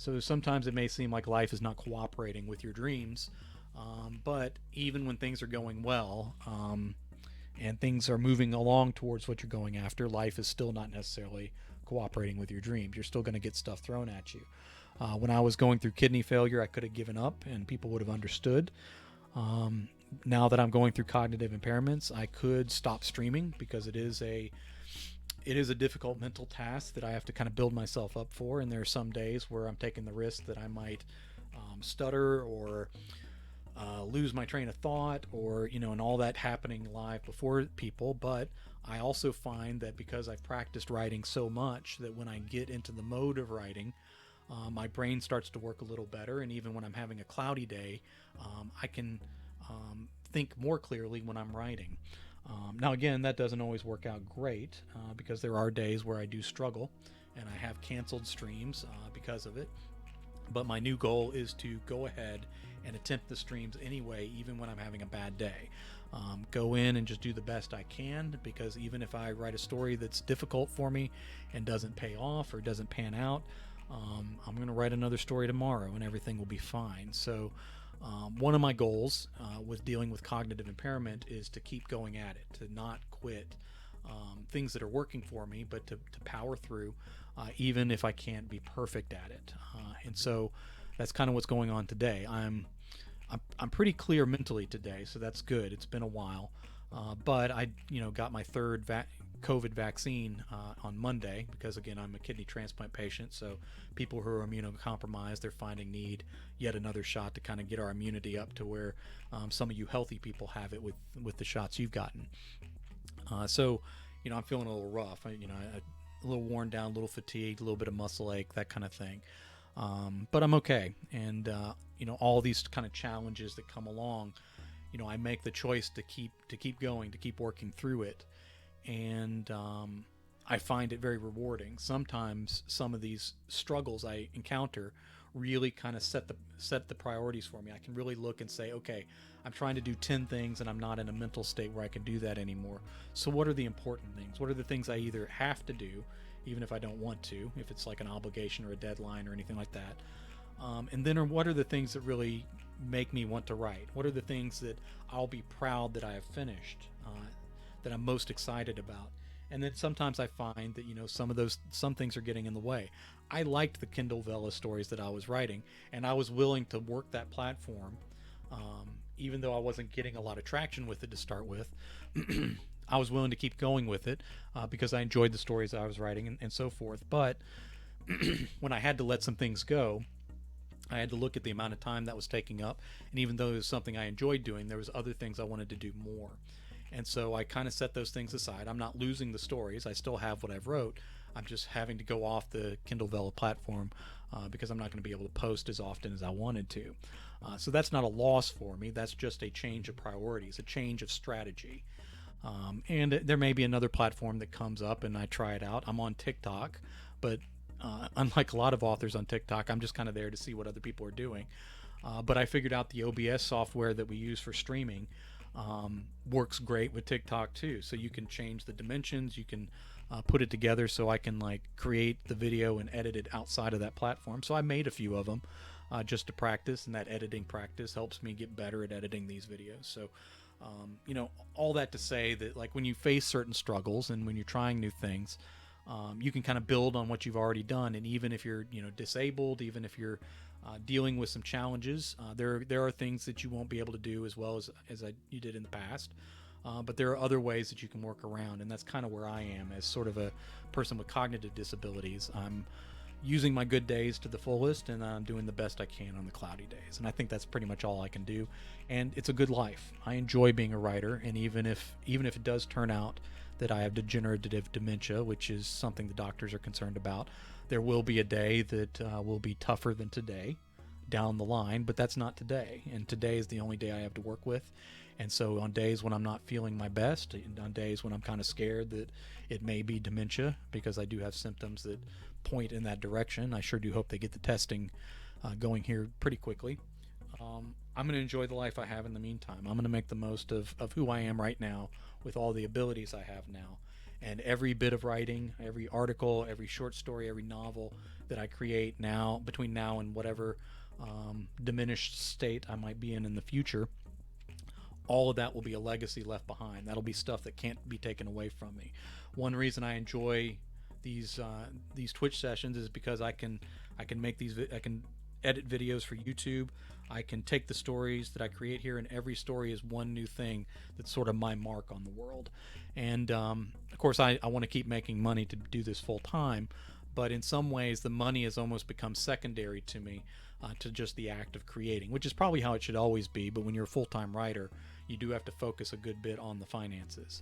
So sometimes it may seem like life is not cooperating with your dreams, but even when things are going well, and things are moving along towards what you're going after, life is still not necessarily cooperating with your dreams. You're still going to get stuff thrown at you. When I was going through kidney failure, I could have given up and people would have understood. Um, Now that I'm going through cognitive impairments, I could stop streaming because it is a difficult mental task that I have to kind of build myself up for. And there are some days where I'm taking the risk that I might stutter or lose my train of thought, or and all that happening live before people. But I also find that because I've practiced writing so much, that when I get into the mode of writing, my brain starts to work a little better. And even when I'm having a cloudy day, I can think more clearly when I'm writing. Now, again, that doesn't always work out great, because there are days where I do struggle and I have canceled streams because of it. But my new goal is to go ahead and attempt the streams anyway, even when I'm having a bad day. Go in and just do the best I can, because even if I write a story that's difficult for me and doesn't pay off or doesn't pan out, I'm going to write another story tomorrow and everything will be fine. So, one of my goals with dealing with cognitive impairment is to keep going at it, to not quit things that are working for me, but to power through, even if I can't be perfect at it. And so that's kind of what's going on today. I'm pretty clear mentally today, so that's good. It's been a while, but I got my third COVID vaccine on Monday, because again I'm a kidney transplant patient. So people who are immunocompromised, they're finding need yet another shot to kind of get our immunity up to where some of you healthy people have it with the shots you've gotten. So I'm feeling a little rough. A little worn down, a little fatigued, a little bit of muscle ache, that kind of thing. But I'm okay. And all these kind of challenges that come along, I make the choice to keep going, to keep working through it. And I find it very rewarding. Sometimes some of these struggles I encounter really kind of set the priorities for me. I can really look and say, okay, I'm trying to do 10 things and I'm not in a mental state where I can do that anymore. So what are the important things? What are the things I either have to do, even if I don't want to, if it's like an obligation or a deadline or anything like that? And then what are the things that really make me want to write? What are the things that I'll be proud that I have finished, that I'm most excited about? And then sometimes I find that some things are getting in the way. I liked the Kindle Vella stories that I was writing, and I was willing to work that platform, even though I wasn't getting a lot of traction with it to start with. I was willing to keep going with it because I enjoyed the stories I was writing, and so forth. But when I had to let some things go, I had to look at the amount of time that was taking up, and even though it was something I enjoyed doing, there was other things I wanted to do more. And so I kind of set those things aside. I'm not losing the stories. I still have what I've wrote. I'm just having to go off the Kindle Vella platform because I'm not going to be able to post as often as I wanted to. So that's not a loss for me. That's just a change of priorities, a change of strategy. And there may be another platform that comes up and I try it out. I'm on TikTok, but unlike a lot of authors on TikTok, I'm just kind of there to see what other people are doing. But I figured out the OBS software that we use for streaming works great with TikTok too. So you can change the dimensions, you can put it together so I can like create the video and edit it outside of that platform. So I made a few of them just to practice, and that editing practice helps me get better at editing these videos. So all that to say that, like, when you face certain struggles and when you're trying new things, you can kind of build on what you've already done. And even if you're disabled, even if you're dealing with some challenges, there are things that you won't be able to do as well as you did in the past. But there are other ways that you can work around, and that's kind of where I am as sort of a person with cognitive disabilities. I'm using my good days to the fullest, and I'm doing the best I can on the cloudy days. And I think that's pretty much all I can do. And it's a good life. I enjoy being a writer, and even if it does turn out that I have degenerative dementia, which is something the doctors are concerned about, there will be a day that will be tougher than today down the line, but that's not today. And today is the only day I have to work with. And so on days when I'm not feeling my best, and on days when I'm kind of scared that it may be dementia, because I do have symptoms that point in that direction, I sure do hope they get the testing going here pretty quickly. I'm going to enjoy the life I have in the meantime. I'm going to make the most of who I am right now with all the abilities I have now. And every bit of writing, every article, every short story, every novel that I create now, between now and whatever diminished state I might be in the future, all of that will be a legacy left behind. That'll be stuff that can't be taken away from me. One reason I enjoy these Twitch sessions is because I can make these I can edit videos for YouTube. I can take the stories that I create here, and every story is one new thing that's sort of my mark on the world. And of course, I want to keep making money to do this full time, but in some ways, the money has almost become secondary to me, to just the act of creating, which is probably how it should always be. But when you're a full time writer, you do have to focus a good bit on the finances.